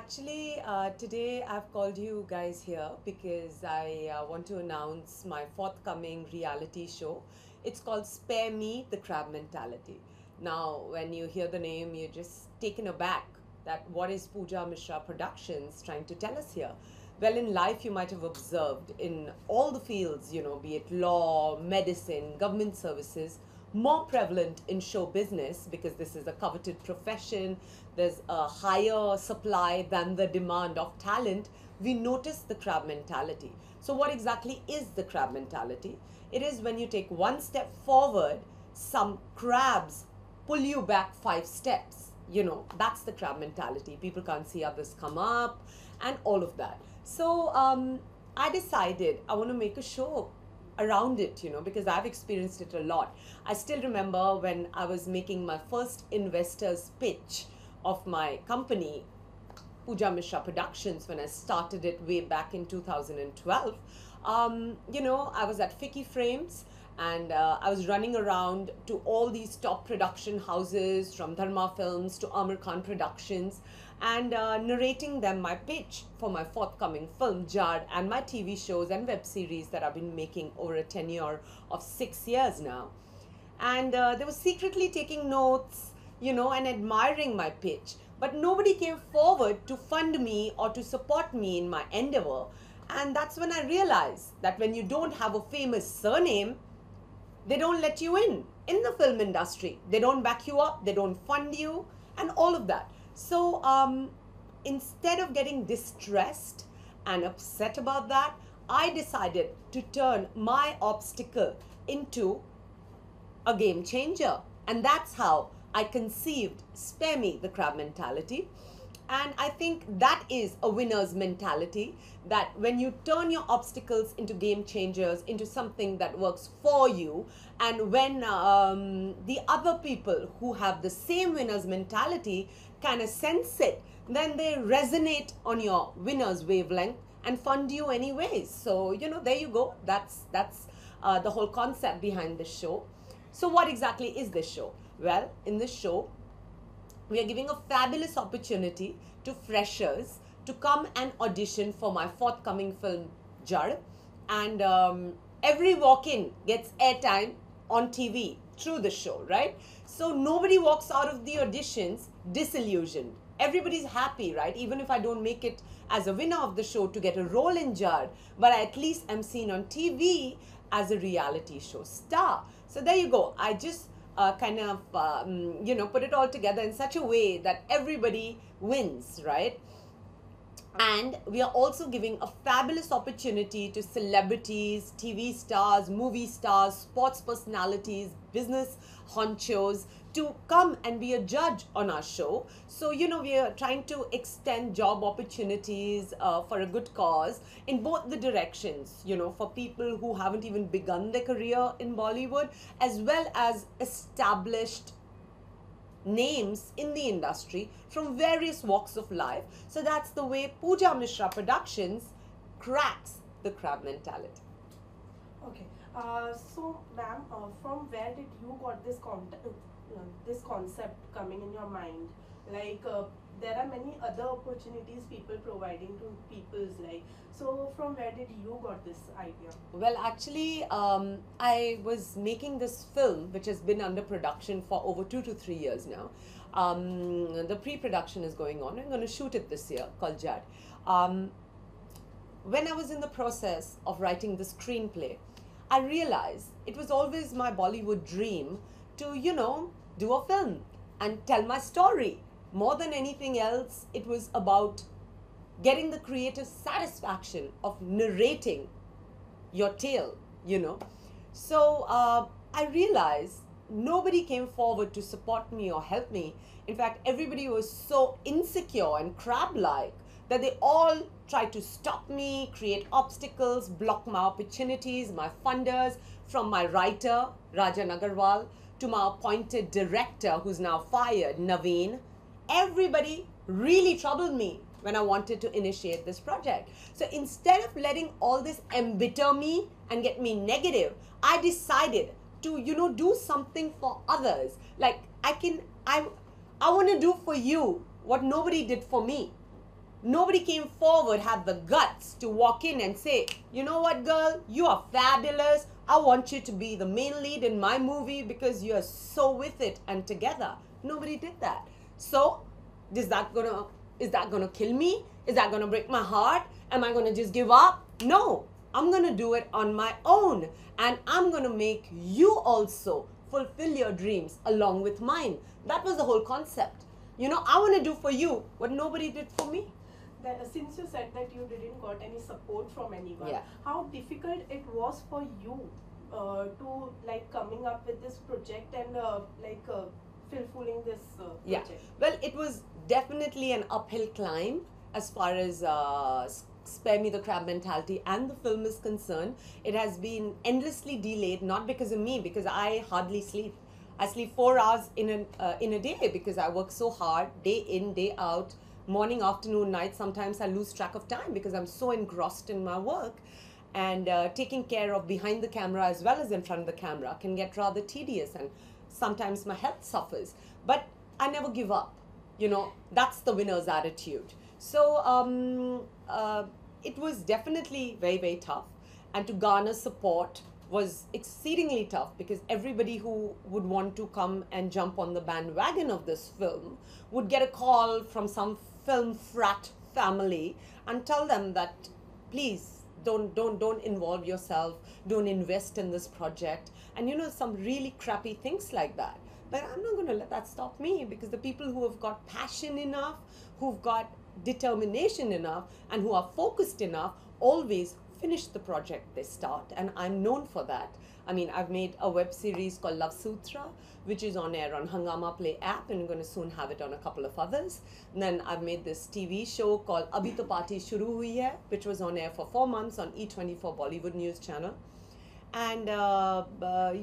Today I've called you guys here because I want to announce my forthcoming reality show. It's called Spare Me the Crab Mentality. Now, when you hear the name, you're just taken aback that what is Pooja Mishra Productions trying to tell us here? Well, in life, you might have observed in all the fields, be it law, medicine, government services, more prevalent in show business because this is a coveted profession. There's a higher supply than the demand of talent. We notice the crab mentality. So, what exactly is the crab mentality? It is when you take one step forward, some crabs pull you back 5 steps. That's the crab mentality. People can't see others come up and all of that. So, I decided I want to make a show around it, because I've experienced it a lot. I still remember when I was making my first investor's pitch of my company, Pooja Mishra Productions, when I started it way back in 2012. I was at Ficky Frames and I was running around to all these top production houses from Dharma Films to Amir Khan Productions and narrating them my pitch for my forthcoming film, Jad, and my TV shows and web series that I've been making over a tenure of 6 years now. And they were secretly taking notes, and admiring my pitch. But nobody came forward to fund me or to support me in my endeavor. And that's when I realized that when you don't have a famous surname, they don't let you in the film industry. They don't back you up, they don't fund you, and all of that. So instead of getting distressed and upset about that, I decided to turn my obstacle into a game changer. And that's how I conceived Spare Me the Crab Mentality. And I think that is a winner's mentality, that when you turn your obstacles into game changers, into something that works for you, and when the other people who have the same winner's mentality kind of sense it, then they resonate on your winner's wavelength and fund you anyways. So, there you go. That's the whole concept behind the show. So what exactly is this show? Well, in this show, we are giving a fabulous opportunity to freshers to come and audition for my forthcoming film, Jad. And every walk-in gets airtime on TV through the show, right? So nobody walks out of the auditions disillusioned. Everybody's happy, right? Even if I don't make it as a winner of the show to get a role in Jad, but I at least am seen on TV as a reality show star. So there you go. I just put it all together in such a way that everybody wins, right? And we are also giving a fabulous opportunity to celebrities, TV stars, movie stars, sports personalities, business honchos to come and be a judge on our show. So, we are trying to extend job opportunities for a good cause in both the directions, for people who haven't even begun their career in Bollywood, as well as established names in the industry from various walks of life. So that's the way Pooja Mishra Productions cracks the crab mentality. Okay. So, ma'am, from where did you got this concept coming in your mind? Like, there are many other opportunities people providing to people's life. So, from where did you got this idea? Well, actually, I was making this film, which has been under production for over 2 to 3 years now. The pre-production is going on. I'm going to shoot it this year, called Jad. When I was in the process of writing the screenplay, I realized it was always my Bollywood dream to, do a film and tell my story. More than anything else, it was about getting the creative satisfaction of narrating your tale, So I realized nobody came forward to support me or help me. In fact, everybody was so insecure and crab-like that they all tried to stop me, create obstacles, block my opportunities, my funders, from my writer, Rajan Agarwal, to my appointed director, who's now fired, Naveen. Everybody really troubled me when I wanted to initiate this project. So instead of letting all this embitter me and get me negative, I decided to, do something for others. Like I want to do for you what nobody did for me. Nobody came forward, had the guts to walk in and say, you know what, girl, you are fabulous. I want you to be the main lead in my movie because you are so with it and together. Nobody did that. So, is that gonna kill me? Is that gonna break my heart? Am I gonna just give up? No, I'm gonna do it on my own, and I'm gonna make you also fulfill your dreams along with mine. That was the whole concept. You know, I want to do for you what nobody did for me. Since you said that you didn't got any support from anyone, Yeah. how difficult it was for you to like coming up with this project and fulfilling this Yeah. project? Well, it was definitely an uphill climb as far as Spare Me the Crab Mentality and the film is concerned. It has been endlessly delayed, not because of me, because I hardly sleep. I sleep 4 hours in a day because I work so hard, day in, day out, morning, afternoon, night. Sometimes I lose track of time because I'm so engrossed in my work. And taking care of behind the camera as well as in front of the camera can get rather tedious, and sometimes my health suffers. But I never give up. You know, that's the winner's attitude. So it was definitely very, very tough. And to garner support was exceedingly tough because everybody who would want to come and jump on the bandwagon of this film would get a call from some film frat family and tell them that, please, don't involve yourself, don't invest in this project, and you know, some really crappy things like that. But I'm not going to let that stop me, because the people who have got passion enough, who've got determination enough, and who are focused enough always finish the project they start, and I'm known for that. I mean, I've made a web series called Love Sutra, which is on air on Hungama Play app, and I'm going to soon have it on a couple of others. And then I've made this TV show called Abhi To Party Shuru Hui Hai, which was on air for 4 months on E24 Bollywood News Channel. And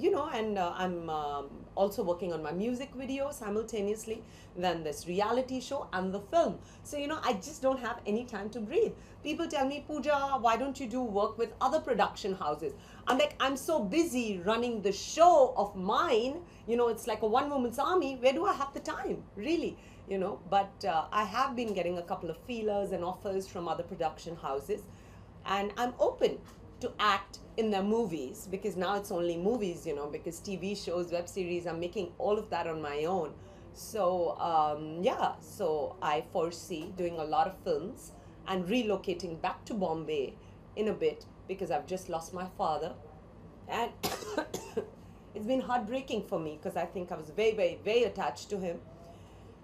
you know, and I'm also working on my music video simultaneously, then this reality show and the film. So you know, I just don't have any time to breathe. People tell me, Pooja, why don't you do work with other production houses? I'm like, I'm so busy running the show of mine, you know, it's like a one woman's army. Where do I have the time, really? You know, but I have been getting a couple of feelers and offers from other production houses, and I'm open to act in their movies, because now it's only movies, you know, because TV shows, web series, I'm making all of that on my own. So yeah, so I foresee doing a lot of films and relocating back to Bombay in a bit, because I've just lost my father, and it's been heartbreaking for me because I think I was very, very, very attached to him,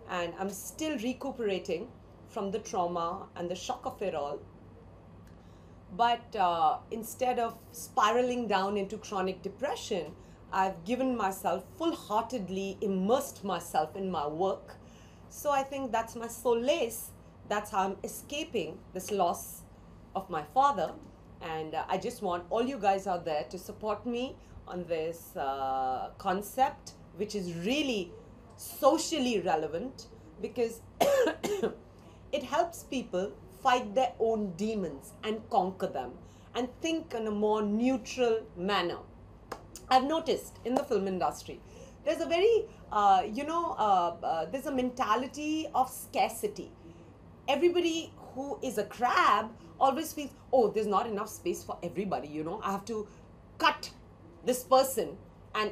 and I'm still recuperating from the trauma and the shock of it all. But instead of spiraling down into chronic depression, I've given myself full-heartedly, immersed myself in my work. So I think that's my solace. That's how I'm escaping this loss of my father. And I just want all you guys out there to support me on this concept, which is really socially relevant, because it helps people fight their own demons and conquer them and think in a more neutral manner. I've noticed in the film industry, there's a very, there's a mentality of scarcity. Everybody who is a crab always feels, oh, there's not enough space for everybody, you know, I have to cut this person and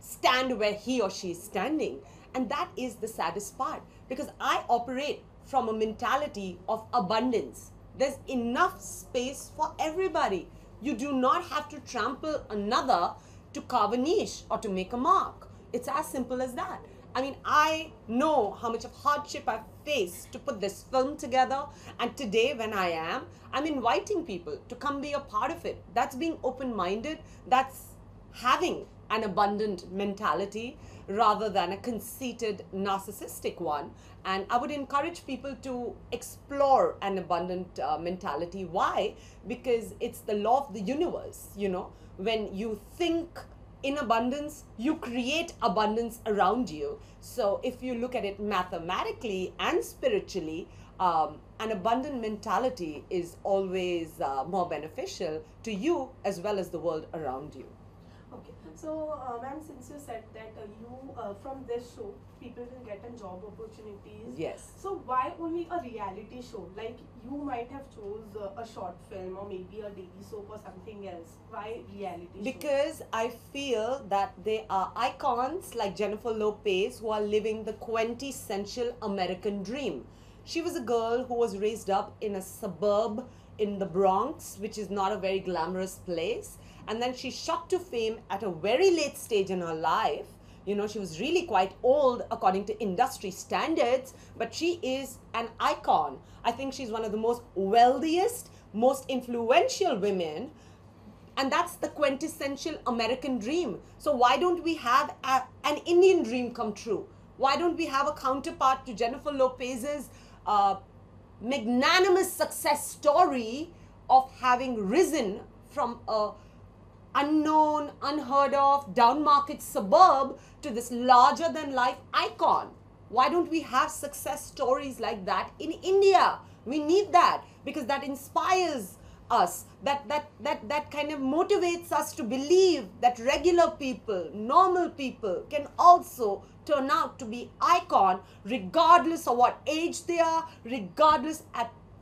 stand where he or she is standing. And that is the saddest part, because I operate from a mentality of abundance. There's enough space for everybody. You do not have to trample another to carve a niche or to make a mark. It's as simple as that. I mean, I know how much of hardship I've faced to put this film together, and today when I'm inviting people to come be a part of it. That's being open-minded. That's having an abundant mentality rather than a conceited, narcissistic one. And I would encourage people to explore an abundant mentality. Why? Because it's the law of the universe, you know. When you think in abundance, you create abundance around you. So if you look at it mathematically and spiritually, an abundant mentality is always more beneficial to you as well as the world around you. Okay. So, ma'am, since you said that from this show, people will get a job opportunities. Yes. So, why only a reality show? Like, you might have chose a short film or maybe a daily soap or something else. Why reality show? Because I feel that they are icons like Jennifer Lopez who are living the quintessential American dream. She was a girl who was raised up in a suburb in the Bronx, which is not a very glamorous place. And then she shot to fame at a very late stage in her life. You know, she was really quite old according to industry standards, but she is an icon. I think she's one of the most wealthiest, most influential women. And that's the quintessential American dream. So why don't we have an Indian dream come true? Why don't we have a counterpart to Jennifer Lopez's magnanimous success story of having risen from a unknown, unheard of, down market suburb to this larger than life icon? Why don't we have success stories like that in India? We need that because that inspires us, that kind of motivates us to believe that regular people, normal people can also turn out to be icon regardless of what age they are, regardless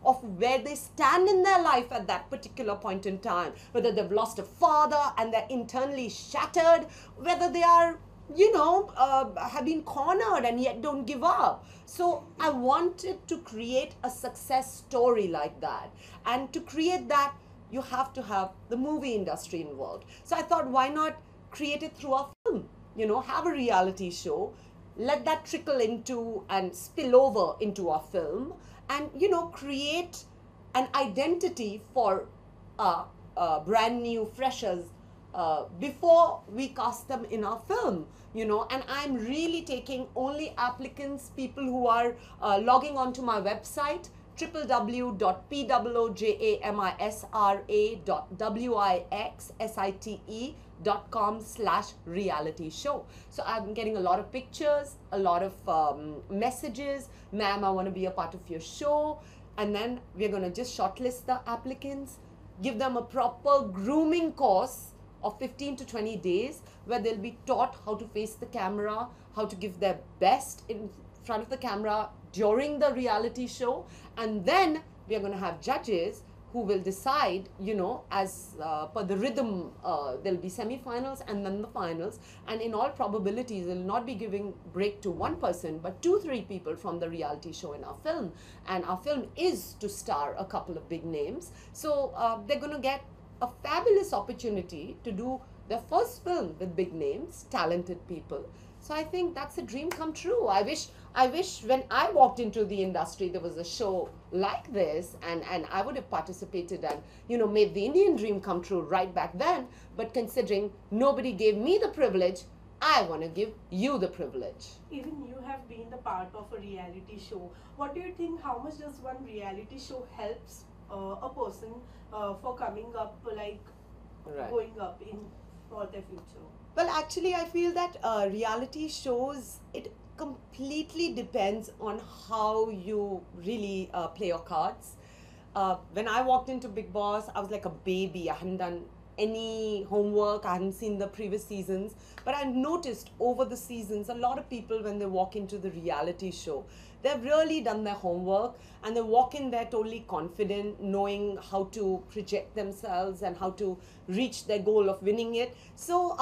of where they stand in their life at that particular point in time, whether they've lost a father and they're internally shattered, whether they are, have been cornered and yet don't give up. So I wanted to create a success story like that. And to create that, you have to have the movie industry involved. So I thought, why not create it through a film? Have a reality show, let that trickle into and spill over into a film, and create an identity for brand new freshers before we cast them in our film. And I'm really taking only applicants, people who are logging onto my website www.pojamajamsite.com/reality show. So I'm getting a lot of pictures, a lot of messages. Ma'am, I want to be a part of your show. And then we're going to just shortlist the applicants, give them a proper grooming course of 15 to 20 days where they'll be taught how to face the camera, how to give their best in front of the camera during the reality show. And then we are going to have judges who will decide, as per the rhythm. There'll be semi-finals and then the finals. And in all probabilities, they'll not be giving break to one person, but 2-3 people from the reality show in our film. And our film is to star a couple of big names. So they're going to get a fabulous opportunity to do their first film with big names, talented people. So I think that's a dream come true. I wish when I walked into the industry, there was a show like this and I would have participated and, made the Indian dream come true right back then. But considering nobody gave me the privilege, I want to give you the privilege. Even you have been the part of a reality show. What do you think, how much does one reality show helps a person for coming up, like going up in for their future? Well, actually, I feel that reality shows, it completely depends on how you really play your cards. When I walked into Big Boss, I was like a baby. I hadn't done any homework. I hadn't seen the previous seasons. But I noticed over the seasons, a lot of people, when they walk into the reality show, they've really done their homework and they walk in there totally confident, knowing how to project themselves and how to reach their goal of winning it. So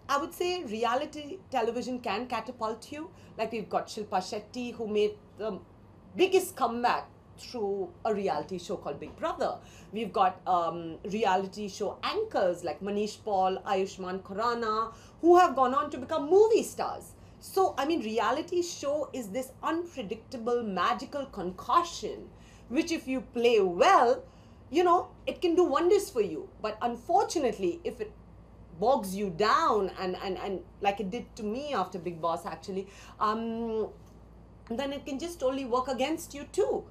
I would say reality television can catapult you. Like we've got Shilpa Shetty, who made the biggest comeback through a reality show called Big Brother. We've got reality show anchors like Manish Paul, Ayushmann Khurrana, who have gone on to become movie stars. So, I mean, reality show is this unpredictable, magical concoction, which if you play well, it can do wonders for you. But unfortunately, if it bogs you down and like it did to me after Big Boss actually, then it can just totally work against you too.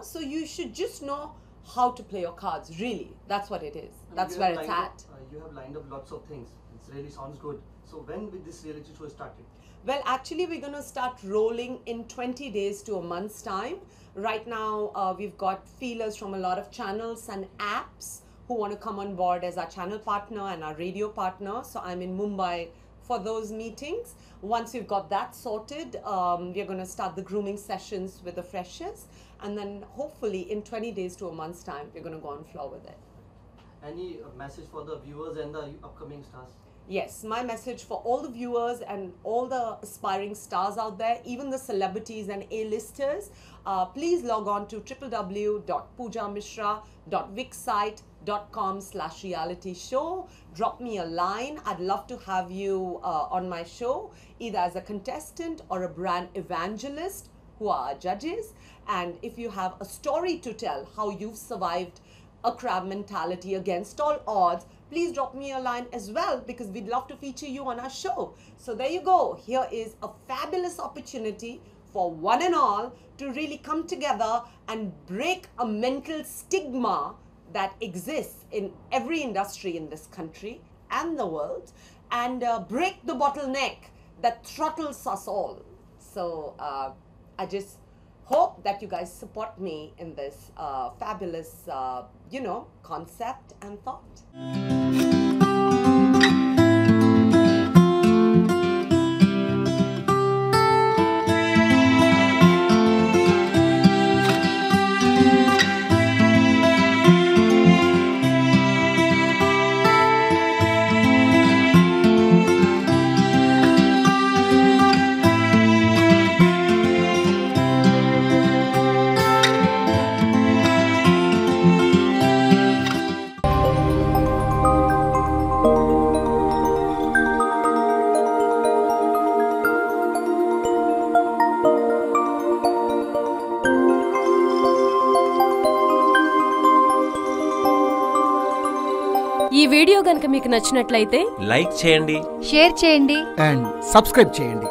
So you should just know how to play your cards, really. That's what it is. That's where it's at. You have lined up lots of things. It really sounds good. So when will this reality show started? Well, actually, we're going to start rolling in 20 days to a month's time. Right now, we've got feelers from a lot of channels and apps who want to come on board as our channel partner and our radio partner. So I'm in Mumbai for those meetings. Once we've got that sorted, we're going to start the grooming sessions with the freshers, and then hopefully in 20 days to a month's time, we're going to go on floor with it. Any message for the viewers and the upcoming stars? Yes, my message for all the viewers and all the aspiring stars out there, even the celebrities and A-listers, please log on to www.poojamishra.wixsite.com/reality show. Drop me a line. I'd love to have you on my show, either as a contestant or a brand evangelist, who are our judges. And if you have a story to tell, how you've survived a crab mentality against all odds, please drop me a line as well, because we'd love to feature you on our show. So there you go. Here is a fabulous opportunity for one and all to really come together and break a mental stigma that exists in every industry in this country and the world, and break the bottleneck that throttles us all. So I just hope that you guys support me in this fabulous, concept and thought. ఈ video గనుక మీకు నచ్చినట్లయితే like చేయండి, share చేయండి and subscribe చేయండి.